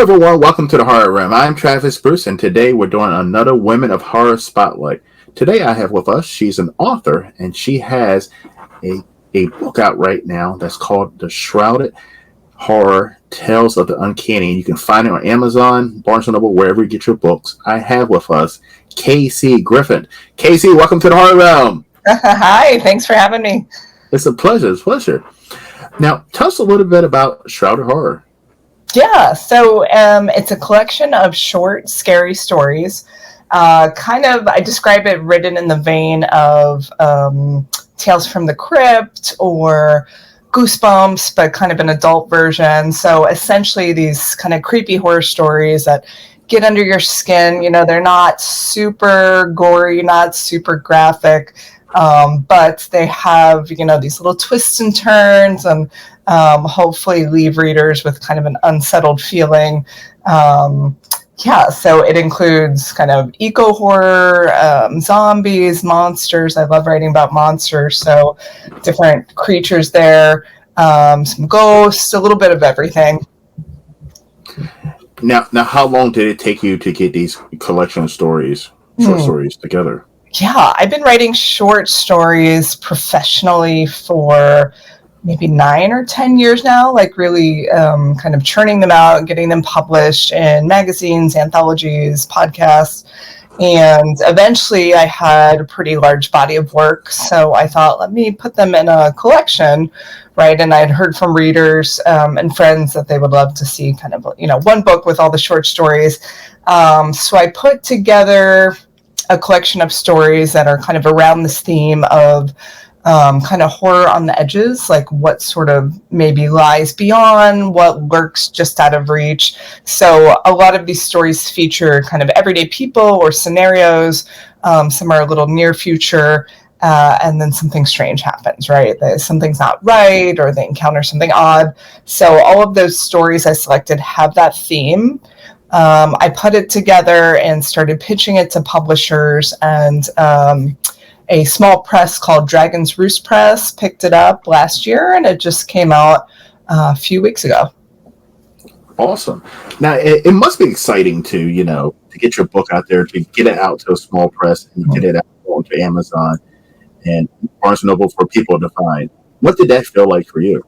Hello, everyone. Welcome to the Horror Room. I'm Travis Bruce, and today we're doing another Women of Horror Spotlight. Today I have with us, she's an author, and she has a, a book out right now that's called The Shrouded Horror Tales of the Uncanny. You can find it on Amazon, Barnes & Noble, wherever you get your books. I have with us Casey Griffin. Casey, welcome to the Horror Room. Hi, thanks for having me. It's a pleasure. It's a pleasure. Now, tell us a little bit about Shrouded Horror. Yeah, so it's a collection of short, scary stories. I describe it written in the vein of Tales from the Crypt or Goosebumps, but kind of an adult version. So essentially these kind of creepy horror stories that get under your skin. You know, they're not super gory, not super graphic, but they have, you know, these little twists and turns and hopefully leave readers with kind of an unsettled feeling. So it includes kind of eco horror, zombies, monsters. I love writing about monsters, so different creatures there, some ghosts, a little bit of everything. Now, how long did it take you to get these collection of stories, short stories together? Yeah, I've been writing short stories professionally for maybe 9 or 10 years now, like really kind of churning them out, getting them published in magazines, anthologies, podcasts. And eventually I had a pretty large body of work. So I thought, let me put them in a collection, right? And I'd heard from readers and friends that they would love to see kind of, you know, one book with all the short stories. So I put together a collection of stories that are kind of around this theme of kind of horror on the edges, like what sort of maybe lies beyond, what lurks just out of reach. So a lot of these stories feature kind of everyday people or scenarios. Some are a little near future, and then something strange happens, right? Something's not right, or they encounter something odd. So all of those stories I selected have that theme. I put it together and started pitching it to publishers, and a small press called Dragon's Roost Press picked it up last year, and it just came out a few weeks ago. Awesome. Now, it must be exciting to get your book out there, to get it out to a small press and get it out onto Amazon and Barnes & Noble for people to find. What did that feel like for you?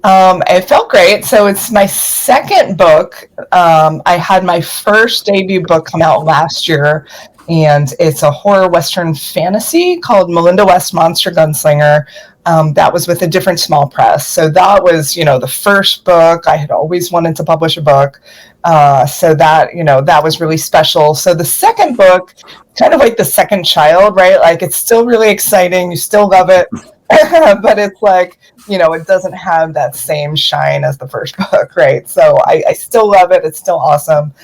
It felt great. So it's my second book. I had my first debut book come out last year, and it's a horror Western fantasy called Melinda West Monster Gunslinger. That was with a different small press. So that was, the first book. I had always wanted to publish a book. So that was really special. So the second book, kind of like the second child, right? Like it's still really exciting. You still love it. But it's like, it doesn't have that same shine as the first book, right? So I still love it. It's still awesome.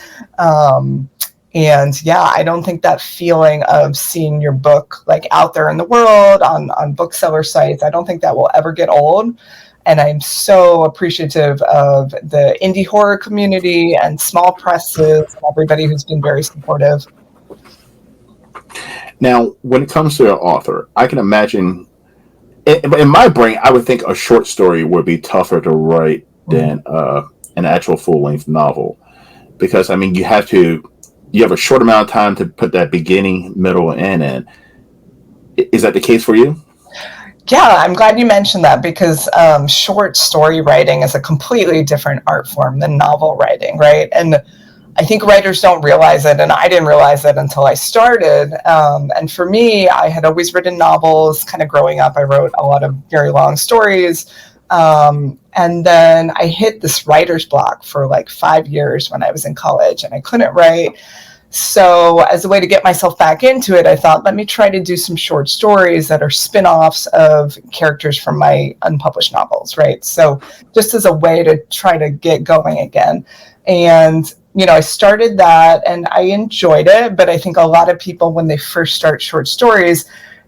And yeah, I don't think that feeling of seeing your book like out there in the world on bookseller sites, I don't think that will ever get old. And I'm so appreciative of the indie horror community and small presses and everybody who's been very supportive. Now, when it comes to an author, I can imagine, in my brain, I would think a short story would be tougher to write than an actual full-length novel. Because, I mean, you have a short amount of time to put that beginning, middle, and end in. Is that the case for you? Yeah, I'm glad you mentioned that, because short story writing is a completely different art form than novel writing, right? And I think writers don't realize it, and I didn't realize it until I started. And for me, I had always written novels. Kind of growing up, I wrote a lot of very long stories. And then I hit this writer's block for like 5 years when I was in college, and I couldn't write. So as a way to get myself back into it, I thought, let me try to do some short stories that are spin-offs of characters from my unpublished novels, right? So just as a way to try to get going again. And, I started that and I enjoyed it, but I think a lot of people, when they first start short stories,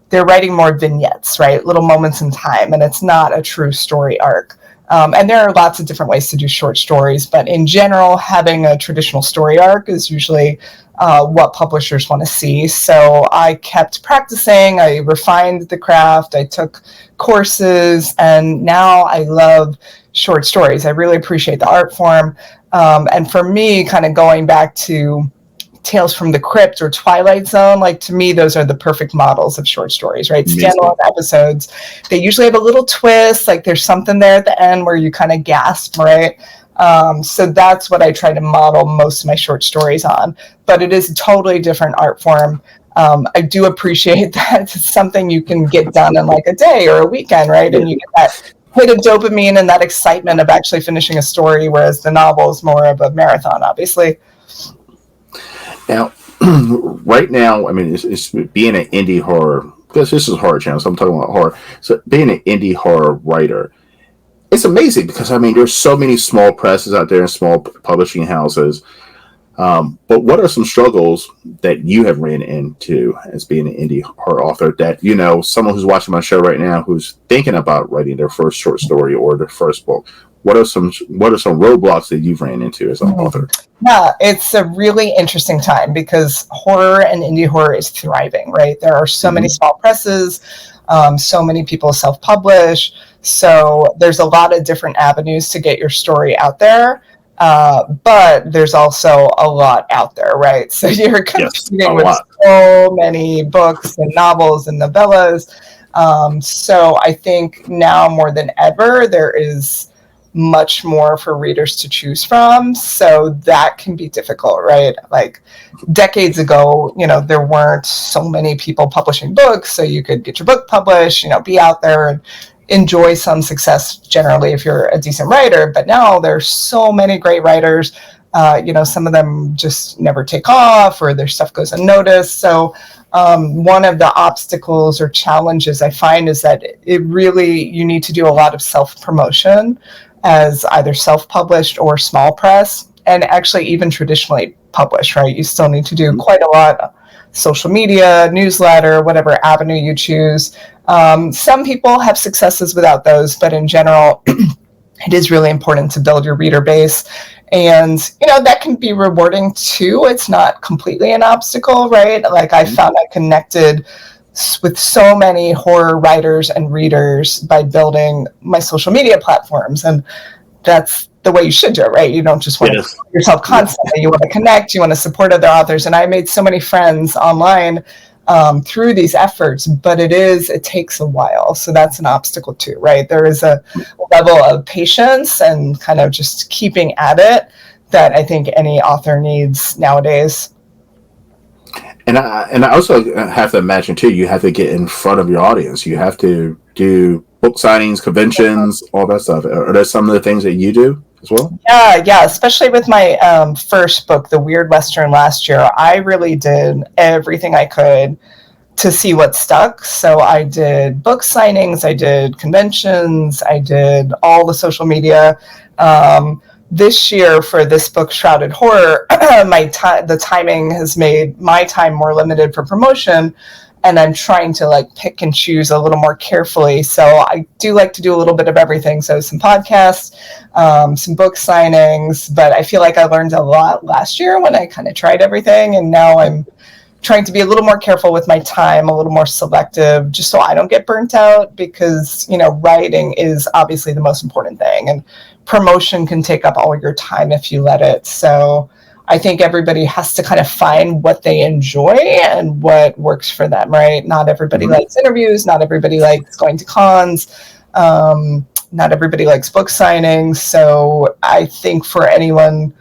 they're writing more vignettes, right? Little moments in time, and it's not a true story arc. And there are lots of different ways to do short stories, but in general, having a traditional story arc is usually what publishers want to see. So I kept practicing, I refined the craft, I took courses, and now I love short stories. I really appreciate the art form. And for me, kind of going back to Tales from the Crypt or Twilight Zone, like to me, those are the perfect models of short stories, right? Standalone episodes. They usually have a little twist, like there's something there at the end where you kind of gasp, right? So that's what I try to model most of my short stories on. But it is a totally different art form. I do appreciate that it's something you can get done in like a day or a weekend, right? And you get that hit of dopamine and that excitement of actually finishing a story, whereas the novel is more of a marathon, obviously. Now, right now, I mean, it's being an indie horror, because this is horror channel, so I'm talking about horror. So being an indie horror writer, it's amazing because, I mean, there's so many small presses out there and small publishing houses. But what are some struggles that you have ran into as being an indie horror author that, you know, someone who's watching my show right now who's thinking about writing their first short story or their first book? What are some roadblocks that you've ran into as an author? Yeah, it's a really interesting time because horror and indie horror is thriving, right? There are so many small presses, so many people self-publish. So there's a lot of different avenues to get your story out there. But there's also a lot out there, right? So you're competing with so many books and novels and novellas. So I think now more than ever, there is much more for readers to choose from. So that can be difficult, right? Like decades ago, you know, there weren't so many people publishing books, so you could get your book published, you know, be out there and enjoy some success generally if you're a decent writer. But now there's so many great writers. You know, some of them just never take off or their stuff goes unnoticed. So one of the obstacles or challenges I find is that it really, you need to do a lot of self-promotion as either self-published or small press, and actually even traditionally published, right? You still need to do quite a lot, social media, newsletter, whatever avenue you choose. Some people have successes without those, but in general, it is really important to build your reader base. And, you know, that can be rewarding too. It's not completely an obstacle, right? Like I found I connected with so many horror writers and readers by building my social media platforms. And that's the way you should do it, right? You don't just want to promote yourself constantly. You want to connect, you want to support other authors. And I made so many friends online through these efforts, but it takes a while. So that's an obstacle too, right? There is a level of patience and kind of just keeping at it that I think any author needs nowadays. And I also have to imagine too, you have to get in front of your audience. You have to do book signings, conventions, all that stuff. Are there some of the things that you do as well? Yeah. Especially with my first book, The Weird Western, last year, I really did everything I could to see what stuck. So I did book signings, I did conventions, I did all the social media. This year for this book, Shrouded Horror, the timing has made my time more limited for promotion, and I'm trying to like pick and choose a little more carefully. So I do like to do a little bit of everything. So some podcasts, some book signings, but I feel like I learned a lot last year when I kind of tried everything, and now I'm trying to be a little more careful with my time, a little more selective, just so I don't get burnt out, because, you know, writing is obviously the most important thing, and promotion can take up all your time if you let it. So I think everybody has to kind of find what they enjoy and what works for them, right? Not everybody likes interviews, not everybody likes going to cons, not everybody likes book signings. So I think for anyone,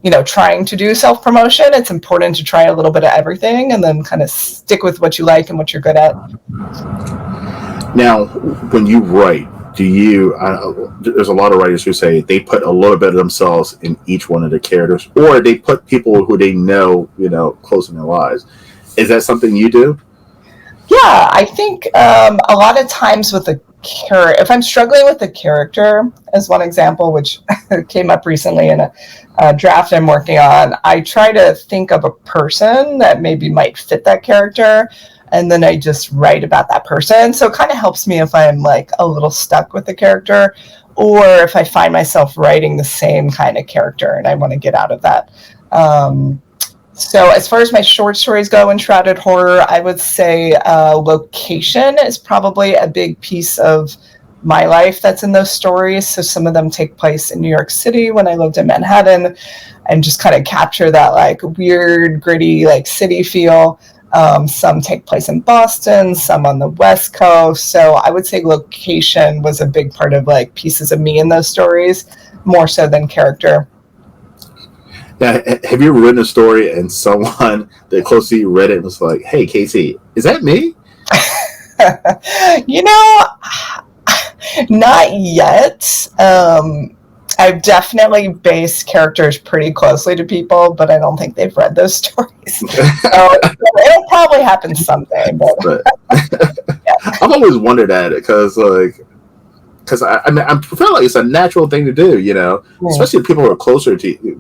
you know, trying to do self-promotion, it's important to try a little bit of everything and then kind of stick with what you like and what you're good at. Now, when you write, there's a lot of writers who say they put a little bit of themselves in each one of the characters, or they put people who they know, you know, close in their lives. Is that something you do? Yeah, I think a lot of times with the if I'm struggling with the character, as one example, which came up recently in a draft I'm working on, I try to think of a person that maybe might fit that character, and then I just write about that person. So it kind of helps me if I'm like a little stuck with the character, or if I find myself writing the same kind of character and I want to get out of that. So as far as my short stories go in Shrouded Horror, I would say location is probably a big piece of my life that's in those stories. So some of them take place in New York City when I lived in Manhattan, and just kind of capture that like weird, gritty, like city feel. Some take place in Boston, some on the West Coast. So I would say location was a big part of like pieces of me in those stories, more so than character. Now, have you ever written a story and someone that close to you read it and was like, "Hey, Casey, is that me?" You know, not yet. I've definitely based characters pretty closely to people, but I don't think they've read those stories. So it'll probably happen someday. But yeah. I've always wondered at it because I mean I feel like it's a natural thing to do, especially people who are closer to you,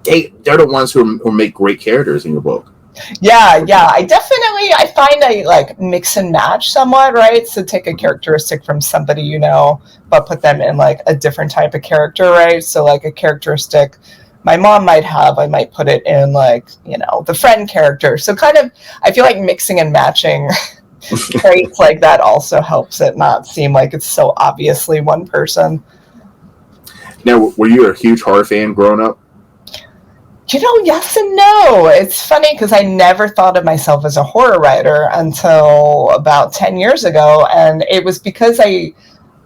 they're the ones who make great characters in your book. Yeah, I find I like mix and match somewhat, right? So take a characteristic from somebody but put them in like a different type of character, right? So like a characteristic my mom might have, I might put it in like, the friend character. So kind of I feel like mixing and matching traits like that also helps it not seem like it's so obviously one person. Now, were you a huge horror fan growing up? Yes and no. It's funny because I never thought of myself as a horror writer until about 10 years ago. And it was because I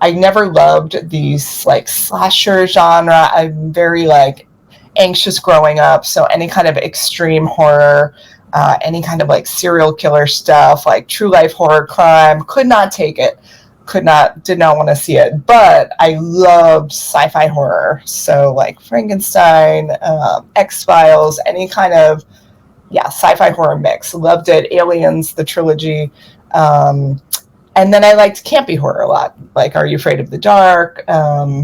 never loved these like slasher genre. I'm very like anxious growing up. So any kind of extreme horror, any kind of like serial killer stuff, like true life horror crime, could not take it. Did not want to see it, but I loved sci-fi horror. So like Frankenstein, X-Files, any kind of, sci-fi horror mix. Loved it. Aliens, the trilogy. And then I liked campy horror a lot. Like Are You Afraid of the Dark?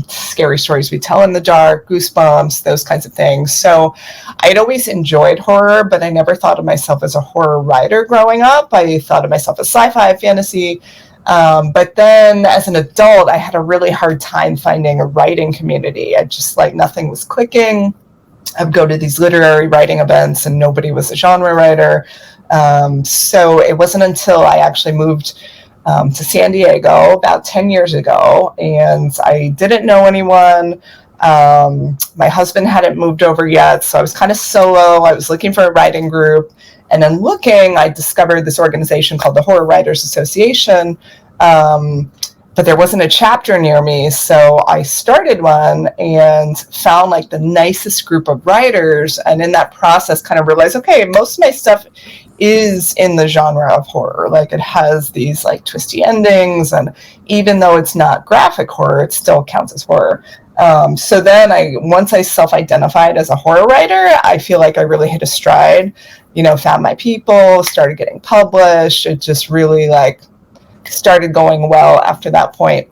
Scary Stories We Tell in the Dark, Goosebumps, those kinds of things. So I'd always enjoyed horror, but I never thought of myself as a horror writer growing up. I thought of myself as sci-fi, fantasy. But then as an adult, I had a really hard time finding a writing community. I just like nothing was clicking. I'd go to these literary writing events and nobody was a genre writer. So it wasn't until I actually moved to San Diego about 10 years ago, and I didn't know anyone. My husband hadn't moved over yet, so I was kind of solo. I was looking for a writing group. And then I discovered this organization called the Horror Writers Association, but there wasn't a chapter near me. So I started one and found like the nicest group of writers. And in that process kind of realized, okay, most of my stuff is in the genre of horror. Like it has these like twisty endings. And even though it's not graphic horror, it still counts as horror. So then once I self-identified as a horror writer, I feel like I really hit a stride, found my people, started getting published. It just really like started going well after that point.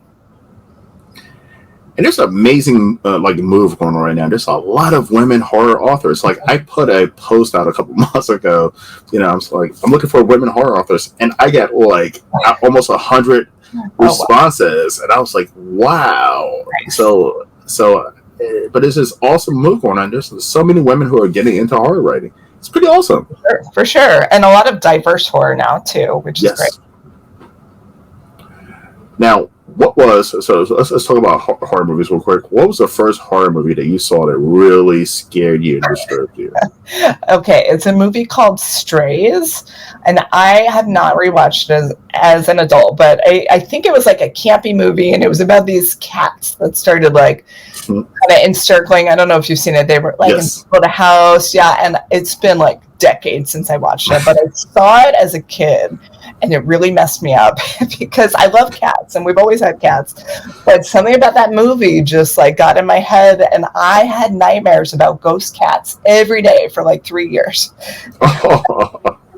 And there's an amazing like move going on right now. There's a lot of women horror authors. Like I put a post out a couple months ago, I was like, I'm looking for women horror authors, and I got like almost 100 responses, wow. And I was like, wow. Nice. So, but it's this awesome move going on. There's so many women who are getting into horror writing. It's pretty awesome. For sure. And a lot of diverse horror now, too, which is great. Now, so let's talk about horror movies real quick. What was the first horror movie that you saw that really scared you and disturbed you? Okay, it's a movie called Strays, and I have not rewatched it as an adult, but I think it was like a campy movie, and it was about these cats that started like kind of encircling. I don't know if you've seen it. They were like in the house, and it's been like decades since I watched it, but I saw it as a kid. And it really messed me up because I love cats and we've always had cats. But something about that movie just like got in my head, and I had nightmares about ghost cats every day for like 3 years.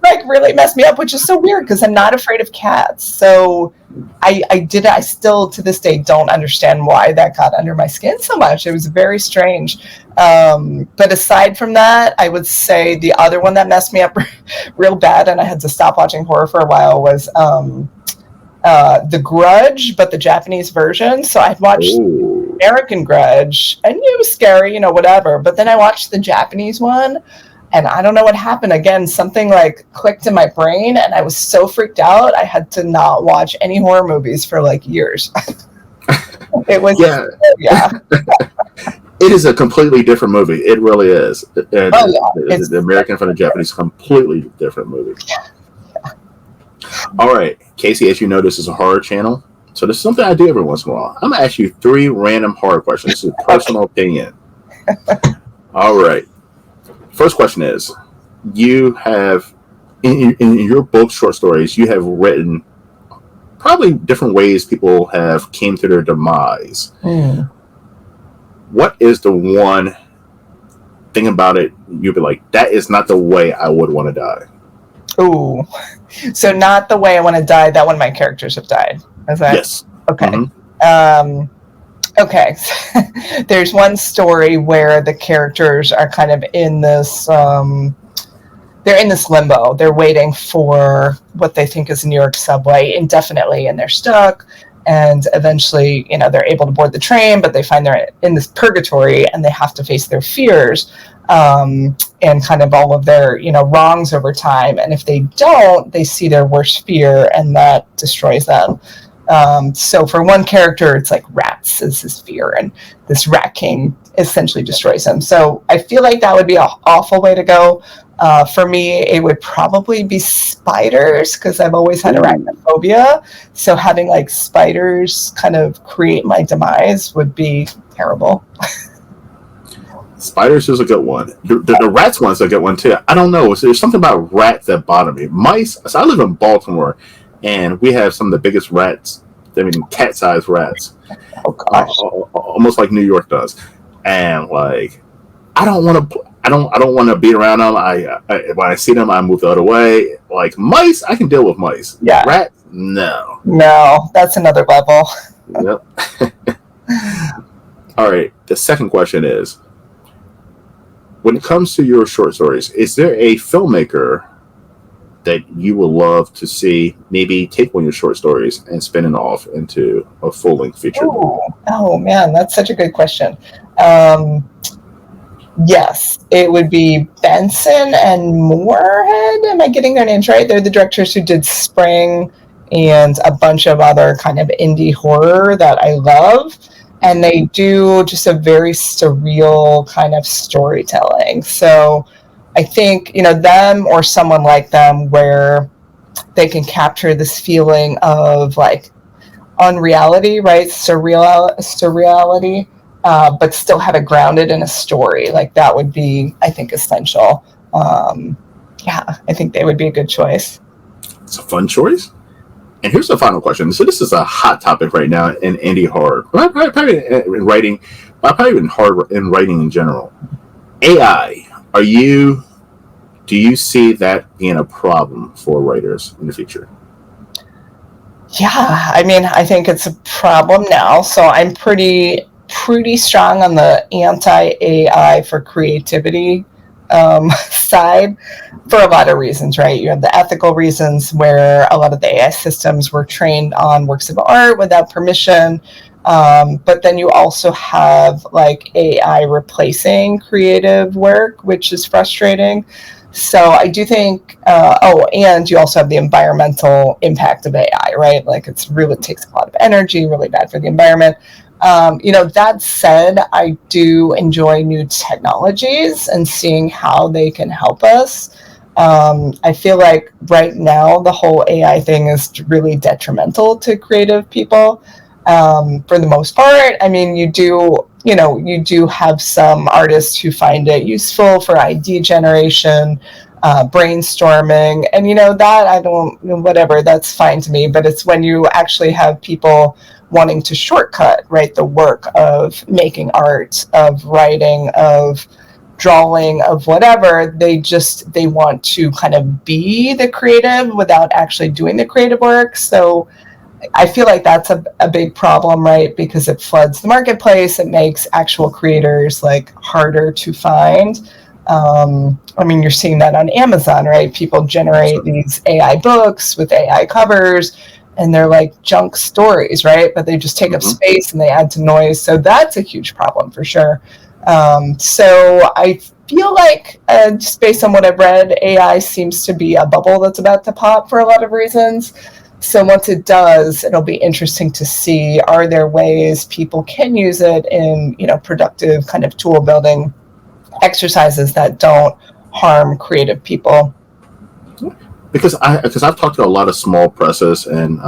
Like really messed me up, which is so weird because I'm not afraid of cats. So I still to this day don't understand why that got under my skin so much. It was very strange. But aside from that, I would say the other one that messed me up real bad, and I had to stop watching horror for a while, was The Grudge, but the Japanese version. So I'd watched American Grudge, and it was scary, whatever. But then I watched the Japanese one, And I don't know what happened. Again, something like clicked in my brain, and I was so freaked out. I had to not watch any horror movies for like years. It was, Yeah, yeah. it is a completely different movie. It really is. Oh, yeah. The American from the Japanese, completely different movie. All right, Casey, as you know, this is a horror channel. So this is something I do every once in a while. I'm going to ask you 3 random horror questions. This is personal opinion. All right. First question is, you have, in your book, short stories, you have written probably different ways people have came to their demise. What is the one thing about it you'd be like, that is not the way I would want to die? Ooh. So not the way I want to die, that one of my characters have died. Is that? Yes. Okay. Mm-hmm. Okay. There's one story where the characters are kind of in this, they're in this limbo. They're waiting for what they think is a New York subway indefinitely, and they're stuck. And eventually, they're able to board the train, but they find they're in this purgatory, and they have to face their fears, and kind of all of their, wrongs over time. And if they don't, they see their worst fear, and that destroys them. So for one character, it's like rats is his fear, and this rat king essentially destroys him. So I feel like that would be an awful way to go. For me, it would probably be spiders, because I've always had arachnophobia. So having like spiders kind of create my demise would be terrible. Spiders is a good one. The rats one's a good one too. I don't know. There's something about rats that bother me. Mice. So I live in Baltimore, and we have some of the biggest rats. I mean, cat-sized rats. Oh gosh. Almost like New York does. And like, I don't want to be around them. When I see them, I move the other way. Like mice, I can deal with mice. Yeah. Rats, no. No, that's another level. Yep. All right. The second question is, when it comes to your short stories, is there a filmmaker that you would love to see maybe take one of your short stories and spin it off into a full-length feature? Oh man, that's such a good question. Yes, it would be Benson and Moorhead. Am I getting their names right? They're the directors who did Spring and a bunch of other kind of indie horror that I love. And they do just a very surreal kind of storytelling. So I think, them or someone like them, where they can capture this feeling of like unreality, right? Surreality, but still have it grounded in a story. Like that would be, I think, essential. Yeah, I think they would be a good choice. It's a fun choice. And here's the final question. So this is a hot topic right now in indie horror, probably in writing, probably in horror in writing in general. AI. Do you see that being a problem for writers in the future? Yeah, I mean, I think it's a problem now. So I'm pretty strong on the anti-AI for creativity side, for a lot of reasons, right? You have the ethical reasons, where a lot of the AI systems were trained on works of art without permission. But then you also have like AI replacing creative work, which is frustrating. So I do think, and you also have the environmental impact of AI, right? Like it takes a lot of energy, really bad for the environment. That said, I do enjoy new technologies and seeing how they can help us. I feel like right now the whole AI thing is really detrimental to creative people. For the most part, I mean, you do have some artists who find it useful for idea generation, brainstorming, and whatever, that's fine to me. But it's when you actually have people wanting to shortcut, right, the work of making art, of writing, of drawing, of whatever, they want to kind of be the creative without actually doing the creative work. So I feel like that's a big problem, right? Because it floods the marketplace. It makes actual creators like harder to find. I mean, you're seeing that on Amazon, right? People generate these AI books with AI covers, and they're like junk stories, right? But they just take up space and they add to noise. So that's a huge problem for sure. So I feel like, just based on what I've read, AI seems to be a bubble that's about to pop for a lot of reasons. So once it does, it'll be interesting to see, are there ways people can use it in, productive kind of tool building exercises that don't harm creative people. Because I've talked to a lot of small presses and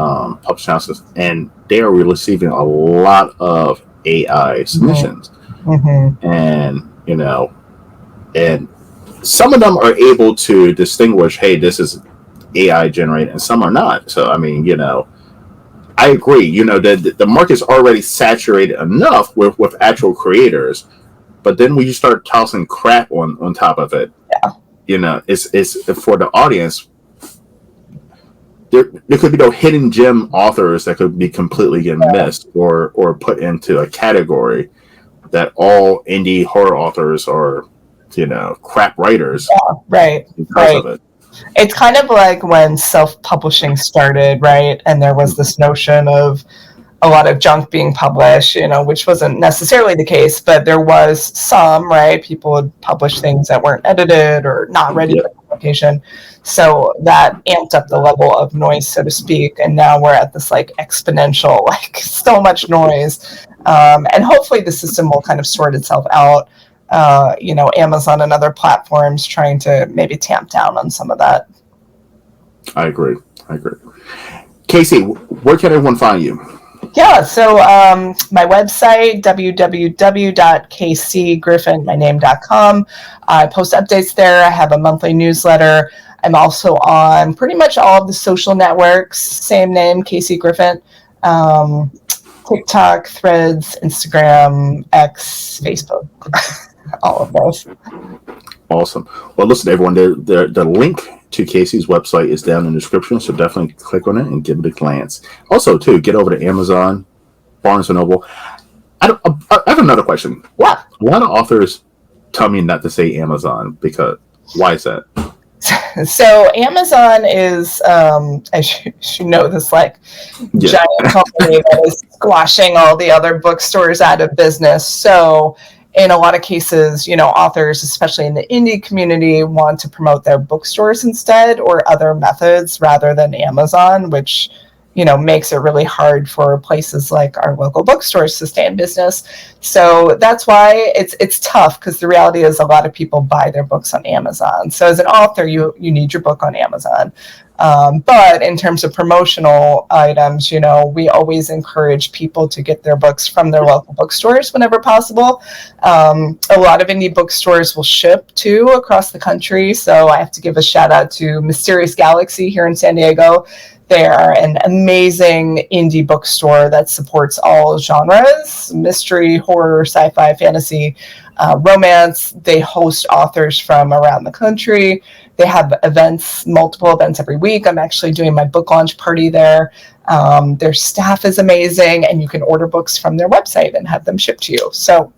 publishing houses, and they are receiving a lot of AI submissions, Mm-hmm. and and some of them are able to distinguish, hey, this is AI generated, and some are not. So I mean, I agree. The market's already saturated enough with actual creators, but then when you start tossing crap on top of it, it's for the audience. There could be no hidden gem authors that could be completely getting missed or put into a category that all indie horror authors are, crap writers. Yeah, right. Because of it. It's kind of like when self-publishing started, right? And there was this notion of a lot of junk being published, which wasn't necessarily the case, but there was some, right? People would publish things that weren't edited or not ready for publication. So that amped up the level of noise, so to speak. And now we're at this like exponential, like so much noise. And hopefully the system will kind of sort itself out. Amazon and other platforms trying to maybe tamp down on some of that. I agree. Casey, where can everyone find you? Yeah, so my website, www.kcgriffin.com. I post updates there. I have a monthly newsletter. I'm also on pretty much all of the social networks, same name, Casey Griffin. TikTok, Threads, Instagram, X, Facebook, all of those. Awesome. Well, listen, everyone, the link to Casey's website is down in the description, so definitely click on it and give it a glance. Also, too, get over to Amazon, Barnes & Noble. I have another question. Yeah. A lot of authors tell me not to say Amazon because why is that? So Amazon is, as you know, this like giant company that is squashing all the other bookstores out of business. So in a lot of cases, authors, especially in the indie community, want to promote their bookstores instead or other methods rather than Amazon, which, makes it really hard for places like our local bookstores to stay in business. So that's why it's tough, because the reality is a lot of people buy their books on Amazon. So as an author, you need your book on Amazon. But in terms of promotional items, we always encourage people to get their books from their local bookstores whenever possible. A lot of indie bookstores will ship too across the country. So I have to give a shout out to Mysterious Galaxy here in San Diego. They are an amazing indie bookstore that supports all genres: mystery, horror, sci-fi, fantasy, romance. They host authors from around the country. They have multiple events every week. I'm actually doing my book launch party there. Their staff is amazing, and you can order books from their website and have them shipped to you. So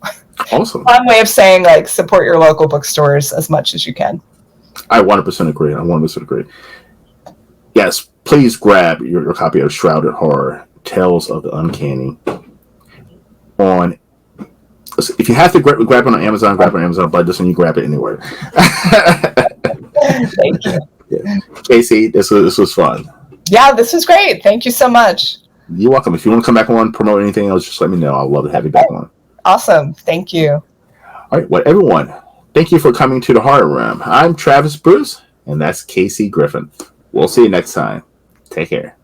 awesome. One way of saying, like, support your local bookstores as much as you can. I 100% agree. Yes, please grab your copy of Shrouded Horror, Tales of the Uncanny. If you have to grab it on Amazon, grab it on Amazon, but listen, you grab it anywhere. Thank you. Yeah. Casey, this was fun. Yeah, this was great. Thank you so much. You're welcome. If you want to come back on, promote anything else, just let me know. I'd love to have you back on. Awesome. Thank you. All right. Well, everyone, thank you for coming to the Horror Room. I'm Travis Bruce, and that's Casey Griffin. We'll see you next time. Take care.